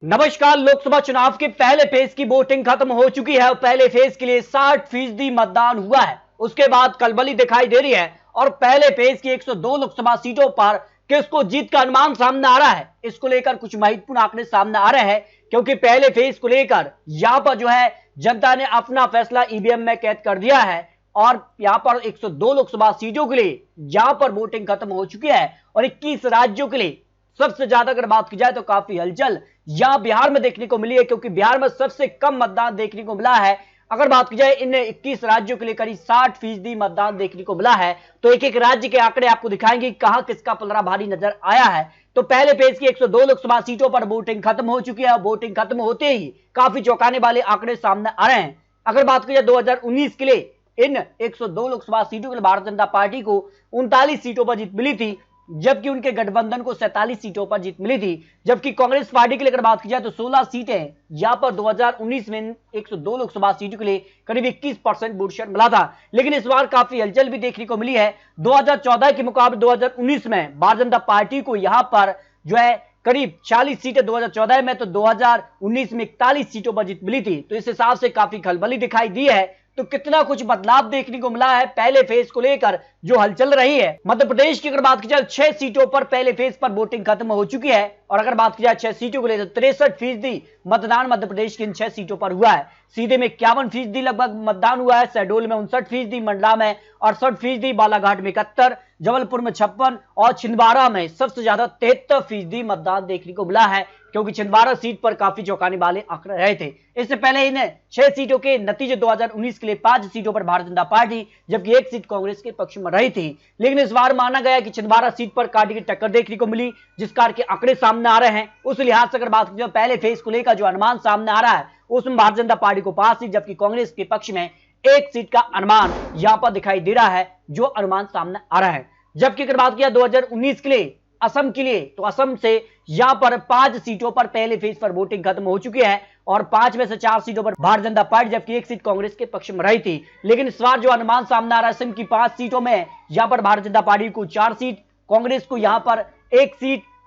नमस्कार। लोकसभा चुनाव के पहले फेज की वोटिंग खत्म हो चुकी है और पहले फेज के लिए 60% मतदान हुआ है। उसके बाद कलबली दिखाई दे रही है और पहले फेज की 102 लोकसभा सीटों पर किसको जीत का अनुमान सामने आ रहा है, इसको लेकर कुछ महत्वपूर्ण आंकड़े सामने आ रहे हैं। क्योंकि पहले फेज को लेकर यहां पर जो है जनता ने अपना फैसला ईवीएम में कैद कर दिया है और यहां पर 102 लोकसभा सीटों के लिए यहां पर वोटिंग खत्म हो चुकी है और 21 राज्यों के लिए सबसे ज्यादा अगर बात की जाए तो काफी हलचल यहां बिहार में देखने को मिली है, क्योंकि बिहार में सबसे कम मतदान देखने को मिला है। अगर बात की जाए इन 21 राज्यों के लिए करीब 60% मतदान देखने को मिला है। तो एक एक राज्य के आंकड़े आपको दिखाएंगे कहां किसका पलड़ा भारी नजर आया है। तो पहले पेज की 102 लोकसभा सीटों पर वोटिंग खत्म हो चुकी है और वोटिंग खत्म होते ही काफी चौंकाने वाले आंकड़े सामने आ रहे हैं। अगर बात की जाए 2019 के लिए इन 102 लोकसभा सीटों के लिए भारतीय जनता पार्टी को 39 सीटों पर जीत मिली थी, जबकि उनके गठबंधन को 47 सीटों पर जीत मिली थी। जबकि कांग्रेस पार्टी के लिए अगर बात की जाए तो 16 सीटें यहां पर 2019 में 102 लोकसभा सीटों के लिए करीब 21% वोट शेयर मिला था। लेकिन इस बार काफी हलचल भी देखने को मिली है। 2014 के मुकाबले 2019 में भारतीय जनता पार्टी को यहां पर जो है करीब 40 सीटें 2014 में, तो 2019 में 41 सीटों पर जीत मिली थी। तो इस हिसाब से काफी खलबली दिखाई दी है। तो कितना कुछ बदलाव देखने को मिला है पहले फेज को लेकर जो हलचल रही है। मध्य प्रदेश की अगर बात की जाए 6 सीटों पर पहले फेज पर वोटिंग खत्म हो चुकी है और अगर बात की जाए 6 सीटों को लेकर 63% मतदान मध्य प्रदेश की इन 6 सीटों पर हुआ है। सीधे में 51% लगभग मतदान हुआ है, शहडोल में 59%, मंडला में 68%, बालाघाट में 71%, जबलपुर में 56% और छिंदवाड़ा में सबसे ज्यादा 73% मतदान देखने को मिला है, क्योंकि छिंदवाड़ा सीट पर काफी चौंकाने वाले आंकड़े रहे थे। इससे पहले इन 6 सीटों के नतीजे 2019 के लिए 5 सीटों पर भारतीय जनता पार्टी जबकि 1 सीट कांग्रेस के पक्ष में रही थी। लेकिन इस बार माना गया कि छिंदवाड़ा सीट पर कांटे की टक्कर देखने को मिली, जिस कार के आंकड़े सामने आ रहे हैं। उस लिहाज से अगर बात की पहले फेज को लेकर जो अनुमान सामने आ रहा है उसमें भारतीय जनता पार्टी को 5 सीट जबकि कांग्रेस के पक्ष में 1 सीट का अनुमान यहां पर दिखाई दे रहा है, जो अनुमान सामने आ रहा है। जबकि अगर बात किया 2019 के लिए असम के लिए, तो असम से यहां पर 5 सीटों पर पहले फेज पर वोटिंग खत्म हो चुकी है और 5 में से 4 सीटों पर भारतीय जनता पार्टी जबकि 1 सीट कांग्रेस के पक्ष में रही थी। लेकिन इस बार जो अनुमान सामने आ रहा है असम की 5 सीटों में यहां पर भारतीय जनता पार्टी को 4 सीट, कांग्रेस को यहां पर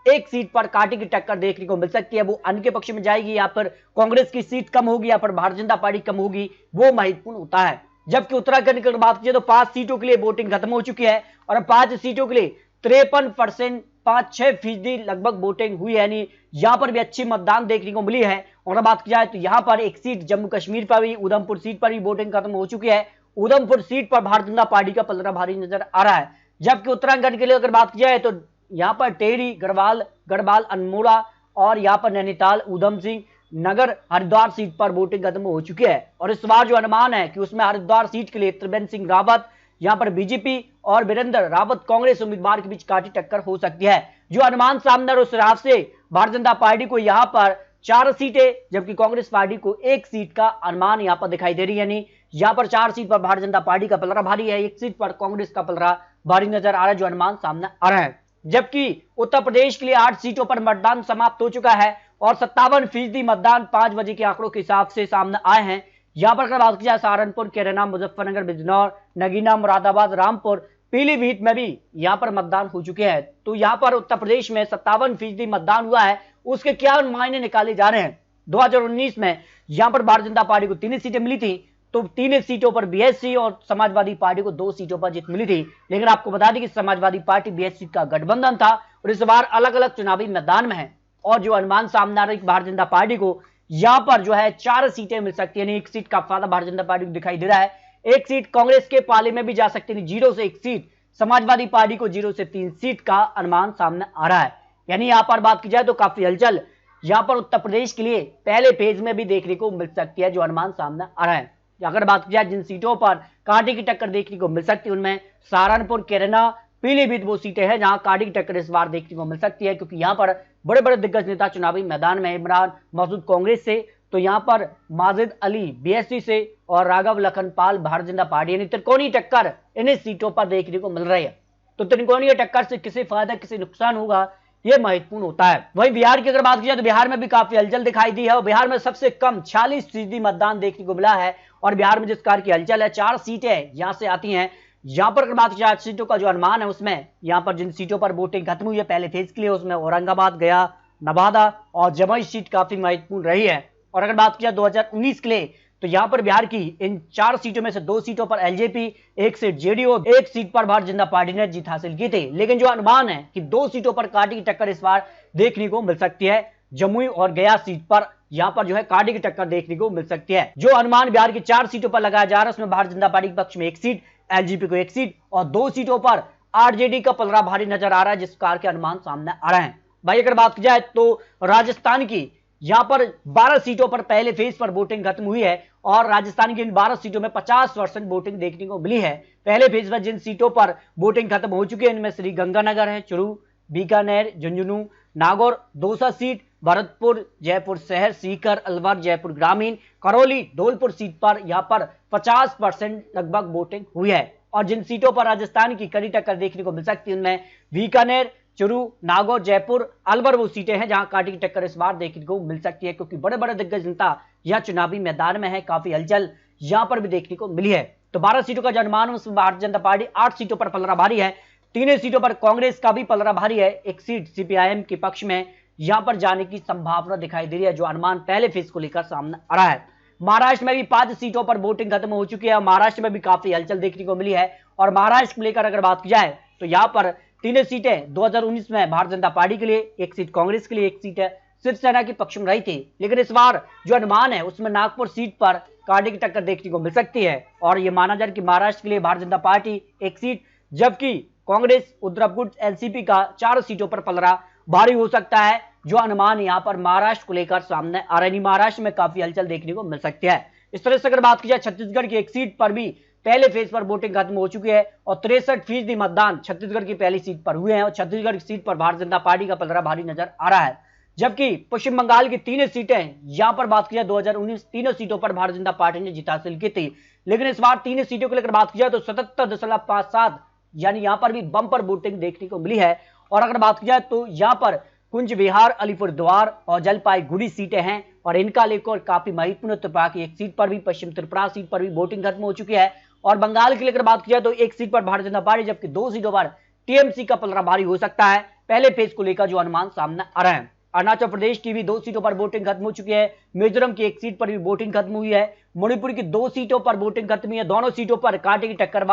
1 सीट पर कांटे की टक्कर देखने को मिल सकती है। वो अन्य के पक्ष में जाएगी या फिर कांग्रेस की सीट कम होगी या फिर भारतीय जनता पार्टी कम होगी, वो महत्वपूर्ण होता है। जबकि उत्तराखंड की बात की तो 5 सीटों के लिए वोटिंग खत्म हो चुकी है और 5 सीटों के लिए 53% 5-6% लगभग वोटिंग हुई है, यानी यहां पर भी अच्छी मतदान देखने को मिली है। और बात की जाए तो यहां पर 1 सीट जम्मू कश्मीर पर भी, उधमपुर सीट पर भी वोटिंग खत्म हो चुकी है। उधमपुर सीट पर भारतीय जनता पार्टी का पलड़ा भारी नजर आ रहा है। जबकि उत्तराखंड के लिए अगर बात की जाए तो यहां पर टेहरी, गढ़वाल, अल्मोड़ा और यहां पर नैनीताल, ऊधम सिंह नगर, हरिद्वार सीट पर वोटिंग खत्म हो चुकी है। और इस बार जो अनुमान है कि उसमें हरिद्वार सीट के लिए त्रिवेंद्र सिंह रावत, यहां पर बीजेपी और वीरेंद्र रावत कांग्रेस उम्मीदवार के बीच कांटी टक्कर हो सकती है। जो अनुमान सामने उस हिसाब से भारतीय जनता पार्टी को यहां पर 4 सीटें जबकि कांग्रेस पार्टी को 1 सीट का अनुमान यहां पर दिखाई दे रही है, यानी यहां पर 4 सीट पर भारतीय जनता पार्टी का पलड़ा भारी है, 1 सीट पर कांग्रेस का पलड़ा भारी नजर आ रहा है, जो अनुमान सामने आ रहा है। जबकि उत्तर प्रदेश के लिए 8 सीटों पर मतदान समाप्त हो चुका है और 57% मतदान 5 बजे के आंकड़ों के हिसाब से सामने आए हैं। यहां पर अगर बात की जाए सहारनपुर, कैराना, मुजफ्फरनगर, बिजनौर, नगीना, मुरादाबाद, रामपुर, पीलीभीत में भी यहां पर मतदान हो चुके हैं। तो यहां पर उत्तर प्रदेश में 57% मतदान हुआ है, उसके क्या मायने निकाले जा रहे हैं। 2019 में यहां पर भारतीय जनता पार्टी को 3 सीटें मिली थी, तो 3 सीटों पर बीएसपी और समाजवादी पार्टी को 2 सीटों पर जीत मिली थी। लेकिन आपको बता दें कि समाजवादी पार्टी बीएसपी का गठबंधन था और इस बार अलग अलग चुनावी मैदान में है। और जो अनुमान सामने आ रहा है भारतीय जनता पार्टी को यहां पर जो है 4 सीटें मिल सकती है, 1 सीट का फायदा भारतीय जनता पार्टी को दिखाई दे रहा है। 1 सीट कांग्रेस के पाले में भी जा सकती है, 0 से 1 सीट समाजवादी पार्टी को, 0 से 3 सीट का अनुमान सामने आ रहा है। यानी यहां पर बात की जाए तो काफी हलचल यहां पर उत्तर प्रदेश के लिए पहले फेज में भी देखने को मिल सकती है, जो अनुमान सामने आ रहा है। अगर बात की जाए जिन सीटों पर कांटे की टक्कर देखने को मिल सकती है उनमें सहारनपुर, कैराना, पीलीभीत वो सीटें हैं जहां कांटे की टक्कर इस बार देखने को मिल सकती है, क्योंकि यहां पर बड़े बड़े दिग्गज नेता चुनावी मैदान में, इमरान मसूद कांग्रेस से, तो यहां पर माजिद अली बीएसपी से और राघव लखनपाल भारतीय जनता पार्टी, यानी त्रिकोणीय टक्कर इन सीटों पर देखने को मिल रही है। तो त्रिकोणीय टक्कर से किसे फायदा किसे नुकसान होगा, यह महत्वपूर्ण होता है। वहीं बिहार की अगर बात की जाए तो बिहार में भी काफी हलचल दिखाई दी है और बिहार में सबसे कम 46% मतदान देखने को मिला है। और बिहार में जिस कार की हलचल है 4 सीटें यहां से आती हैं। यहां पर अगर बात की जाए सीटों का जो अनुमान है उसमें यहां पर जिन सीटों पर वोटिंग खत्म हुई है पहले फेज के लिए, उसमें औरंगाबाद, गया, नवादा और जमुई सीट काफी महत्वपूर्ण रही है। और अगर बात किया 2019 के लिए, तो यहां पर बिहार की इन 4 सीटों में से 2 सीटों पर एलजेपी, 1 सीट जेडीयू, 1 सीट पर भारतीय जनता पार्टी ने जीत हासिल की थी। लेकिन जो अनुमान है कि 2 सीटों पर कांटे की टक्कर इस बार देखने को मिल सकती है। जमुई और गया सीट पर यहां पर जो है कांटे की टक्कर देखने को मिल सकती है। जो अनुमान बिहार की 4 सीटों पर लगाया जा रहा है, उसमें भारतीय जनता पार्टी के पक्ष में 1 सीट, एलजेपी को 1 सीट और 2 सीटों पर आरजेडी का पलड़ा भारी नजर आ रहा है, जिस प्रकार के अनुमान सामने आ रहे हैं। भाई अगर बात की जाए तो राजस्थान की यहां पर 12 सीटों पर पहले फेज पर वोटिंग खत्म हुई है और राजस्थान की इन 12 सीटों में 50% वोटिंग देखने को मिली है। पहले फेज पर जिन सीटों पर वोटिंग खत्म हो चुकी है, इनमें श्री गंगानगर है, चुरू, बीकानेर, झुंझुनू, नागौर, दौसा सीट, भरतपुर, जयपुर शहर, सीकर, अलवर, जयपुर ग्रामीण, करौली, धौलपुर सीट पर यहां पर 50% लगभग वोटिंग हुई है। और जिन सीटों पर राजस्थान की कड़ी टक्कर देखने को मिल सकती है, उनमें बीकानेर, चुरू, नागौर, जयपुर, अलवर वो सीटें हैं जहां कांटे की टक्कर इस बार देखने को मिल सकती है, क्योंकि बड़े बड़े दिग्गज नेता यह चुनावी मैदान में है। काफी हलचल यहां पर भी देखने को मिली है। तो 12 सीटों का जो अनुमान है, उसमें भारतीय जनता पार्टी 8 सीटों पर पलड़ा भारी है, 3 सीटों पर कांग्रेस का भी पलड़ा भारी है, 1 सीट सीपीआईएम के पक्ष में यहां पर जाने की संभावना दिखाई दे रही है, जो अनुमान पहले फेज को लेकर सामने आ रहा है। महाराष्ट्र में भी 5 सीटों पर वोटिंग खत्म हो चुकी है। महाराष्ट्र में भी काफी हलचल देखने को मिली है। और महाराष्ट्र को लेकर अगर बात की जाए तो यहां पर 3 सीटें 2019 में भारतीय जनता पार्टी के लिए, 1 सीट कांग्रेस के लिए, 1 सीट शिवसेना के पक्ष में रही थी। लेकिन इस बार जो अनुमान है, उसमें नागपुर सीट पर कांटे की टक्कर देखने को मिल सकती है और यह माना जा रहा है कि महाराष्ट्र के लिए भारतीय जनता पार्टी 1 सीट, जबकि कांग्रेस उद्रव एनसीपी का 4 सीटों पर पलड़ा भारी हो सकता है। जो अनुमान यहां पर महाराष्ट्र को लेकर सामने आ रहे हैं, महाराष्ट्र में काफी हलचल देखने को मिल सकती है। इस तरह से अगर बात की जाए, छत्तीसगढ़ की 1 सीट पर भी पहले फेज पर वोटिंग खत्म हो चुकी है और 63% मतदान छत्तीसगढ़ की पहली सीट पर हुए हैं और छत्तीसगढ़ की सीट पर भारतीय जनता पार्टी का पलड़ा भारी नजर आ रहा है। जबकि पश्चिम बंगाल की 3 सीटें, यहां पर बात की जाए 2019 तीनों सीटों पर भारतीय जनता पार्टी ने जीत हासिल की थी। लेकिन इस बार 3 सीटों को लेकर बात की जाए तो 77.57 यानी यहां पर भी बम्पर वोटिंग देखने को मिली है। और अगर बात की जाए तो यहां पर कुंज विहार, अलीपुरद्वार और जलपाईगुड़ी सीटें हैं और इनका लेकर काफी महत्वपूर्ण। त्रिपुरा की 1 सीट पर भी, पश्चिम त्रिपुरा सीट पर भी वोटिंग खत्म हो चुकी है। और बंगाल की लेकर बात की जाए तो 1 सीट पर भारतीय जनता पार्टी, जबकि 2 सीटों पर टीएमसी का पलड़ा भारी हो सकता है, पहले फेज को लेकर जो अनुमान सामने आ रहे हैं। अरुणाचल प्रदेश की भी 2 सीटों पर वोटिंग खत्म हो चुकी है। मिजोरम की 1 सीट पर भी वोटिंग खत्म हुई है। मणिपुर की 2 सीटों पर वोटिंग खत्म हुई है। दोनों सीटों पर कांटे की टक्कर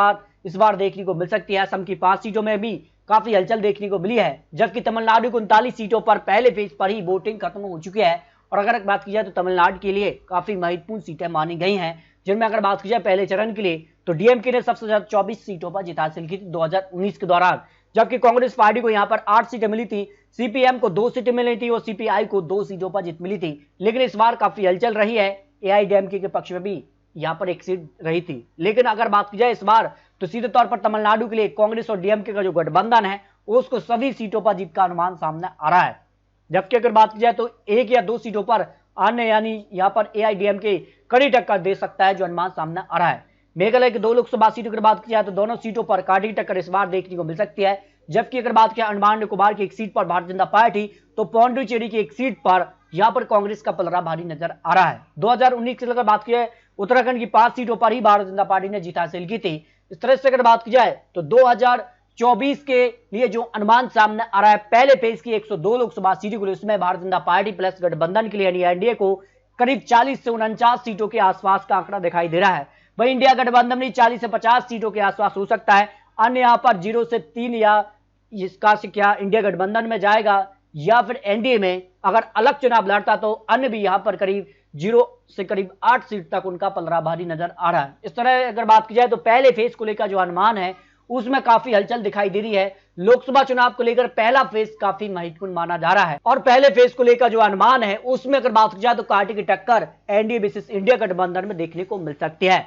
इस बार देखने को मिल सकती है। असम की 5 सीटों में भी काफी हलचल देखने को मिली है, जबकि तमिलनाडु की 39 सीटों पर पहले फेज पर ही वोटिंग खत्म हो चुकी है। और अगर बात की जाए तो तमिलनाडु के लिए काफी महत्वपूर्ण सीटें मानी गई हैं, जिनमें अगर बात की जाए पहले चरण के लिए तो डीएमके ने सबसे ज्यादा 24 सीटों पर जीत हासिल की थी 2019 के दौरान, जबकि कांग्रेस पार्टी को यहां पर 8 सीटें मिली थी, सीपीएम को 2 सीटें मिली थी और सीपीआई को 2 सीटों पर जीत मिली थी। लेकिन इस बार काफी हलचल रही है, एआईएडीएमके के पक्ष में भी यहां पर 1 सीट रही थी। लेकिन अगर बात की जाए इस बार तो सीधे तौर पर तमिलनाडु के लिए कांग्रेस और डीएमके का जो गठबंधन है, उसको सभी सीटों पर जीत का अनुमान सामने आ रहा है। जबकि अगर बात की जाए तो 1 या 2 सीटों पर अन्य यानी यहां पर एआईएडीएमके कड़ी टक्कर दे सकता है, जो अनुमान सामने आ रहा है। मेघालय की 2 लोकसभा सीटों की बात की जाए तो दोनों सीटों पर कांटे टक्कर इस बार देखने को मिल सकती है। जबकि अगर बात की अंडमान निकोबार की 1 सीट पर भारतीय जनता पार्टी, तो पौंडुचेरी की 1 सीट पर यहां पर कांग्रेस का पलड़ा भारी नजर आ रहा है। 2019 की अगर बात की जाए, उत्तराखंड की 5 सीटों पर ही भारतीय जनता पार्टी ने जीत हासिल की थी। इस तरह से अगर बात की जाए तो 2024 के लिए जो अनुमान सामने आ रहा है, पहले फेज की 102 लोकसभा सीटों के लिए, उसमें भारतीय जनता पार्टी प्लस गठबंधन के लिए यानी एनडीए को करीब 40 से 49 सीटों के आसपास का आंकड़ा दिखाई दे रहा है। वही इंडिया गठबंधन में 40 से 50 सीटों के आसपास हो सकता है। अन्य यहां पर 0 से 3 या इसका से क्या इंडिया गठबंधन में जाएगा या फिर एनडीए में अगर अलग चुनाव लड़ता, तो अन्य भी यहां पर करीब 0 से करीब 8 सीट तक उनका पलड़ा भारी नजर आ रहा है। इस तरह अगर बात की जाए तो पहले फेज को लेकर जो अनुमान है, उसमें काफी हलचल दिखाई दे रही है। लोकसभा चुनाव को लेकर पहला फेज काफी महत्वपूर्ण माना जा रहा है और पहले फेज को लेकर जो अनुमान है, उसमें अगर बात की जाए तो कांटे की टक्कर एनडीए वर्सेस इंडिया गठबंधन में देखने को मिल सकती है।